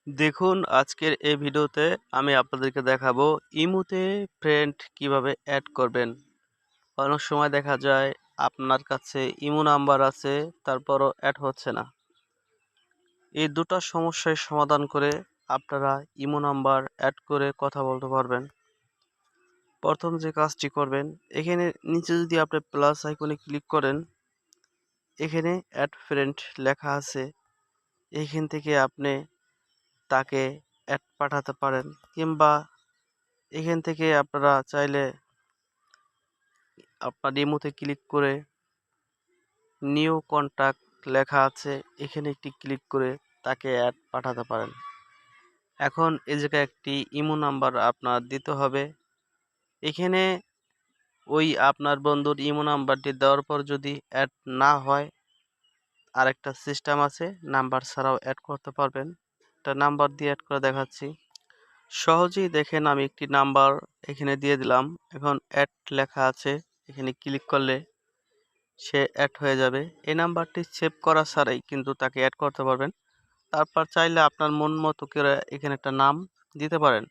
দেখুন আজকের এই ভিডিওতে আমি আপনাদেরকে দেখাবো ইমোতে ফ্রেন্ড কিভাবে অ্যাড করবেন। অনেক সময় দেখা যায় আপনার কাছে ইমো নাম্বার আছে তারপরও অ্যাড হচ্ছে না। এই দুটো সমস্যার সমাধান করে আপনারা ইমো নাম্বার অ্যাড করে কথা বলতে পারবেন। প্রথম যে কাজটি করবেন, এখানে নিচে যদি আপনি প্লাস আইকনে ক্লিক করেন, এখানে অ্যাড ফ্রেন্ড লেখা আছে। এইখান থেকে আপনি তাকে অ্যাড পাঠাতে পারেন, কিংবা এখান থেকে আপনারা চাইলে আপনার ইমোতে ক্লিক করে নিউ কন্টাক্ট লেখা আছে, এখানে একটি ক্লিক করে তাকে অ্যাড পাঠাতে পারেন। এখন এই জায়গায় একটি ইমো নাম্বার আপনার দিতে হবে। এখানে ওই আপনার বন্ধুর ইমো নাম্বারটি দেওয়ার পর যদি অ্যাড না হয়, আরেকটা সিস্টেম আছে, নাম্বার ছাড়াও অ্যাড করতে পারবেন। একটা নাম্বার দিয়ে অ্যাড করে দেখাচ্ছি। সহজেই দেখেন, আমি একটি নাম্বার এখানে দিয়ে দিলাম। এখন অ্যাড লেখা আছে, এখানে ক্লিক করলে সে অ্যাড হয়ে যাবে। এই নাম্বারটি সেভ করা ছাড়াই কিন্তু তাকে অ্যাড করতে পারবেন। তারপর চাইলে আপনার মন মতো করে এখানে একটা নাম দিতে পারেন।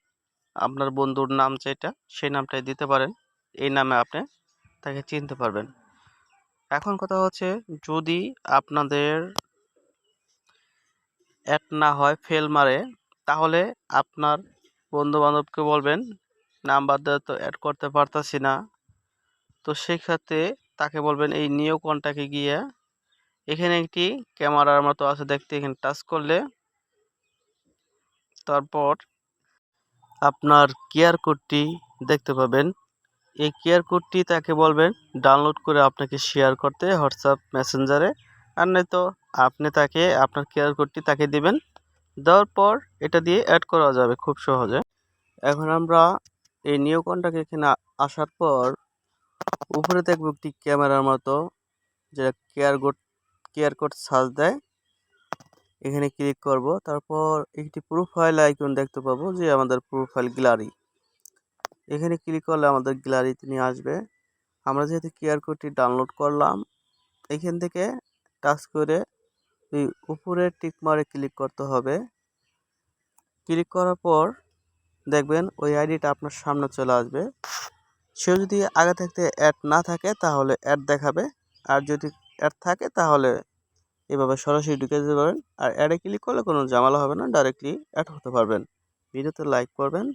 আপনার বন্ধুর নাম যেটা, সেই নামটাই দিতে পারেন। এই নামে আপনি তাকে চিনতে পারবেন। এখন কথা হচ্ছে, যদি আপনাদের অ্যাড না হয়, ফেল মারে, তাহলে আপনার বন্ধু বান্ধবকে বলবেন, নাম্বার দিয়ে তো অ্যাড করতে পারতাছি না। তো সেক্ষেত্রে তাকে বলবেন এই নিউ কন্টাক্টে গিয়ে এখানে একটি ক্যামেরার মতো আছে দেখতে, এখানে টাচ করলে তারপর আপনার কিউআর কোডটি দেখতে পাবেন। এই কিউআর কোডটি তাকে বলবেন ডাউনলোড করে আপনাকে শেয়ার করতে হোয়াটসঅ্যাপ মেসেঞ্জারে, আর নয়তো আপনি তাকে আপনার কিউআর কোডটি তাকে দিবেন। দেওয়ার পর এটা দিয়ে অ্যাড করা যাবে খুব সহজে। এখন আমরা এই নিউ কন্টাক্ট এখানে আসার পর উপরে দেখব একটি ক্যামেরার মতো, যেটা কিউআর কোড সার্চ দেয়। এখানে ক্লিক করব, তারপর একটি প্রোফাইল আইকন দেখতে পাবো, যে আমাদের প্রোফাইল গ্যালারি। এখানে ক্লিক করলে আমাদের গ্যালারিতে নিয়ে আসবে। আমরা যেহেতু কিউআর কোডটি ডাউনলোড করলাম, এখান থেকে টাচ করে এই উপরে টিক মারে ক্লিক করতে হবে। ক্লিক করার পর দেখবেন ওই আইডিটা আপনার সামনে চলে আসবে। সে যদি আগে থাকতে অ্যাড না থাকে তাহলে অ্যাড দেখাবে, আর যদি অ্যাড থাকে তাহলে এভাবে সরাসরি ঢুকে যেতে পারবেন। আর অ্যাডে ক্লিক করলে কোনো ঝামেলা হবে না, ডাইরেক্টলি অ্যাড হতে পারবেন। ভিডিওতে লাইক করবেন।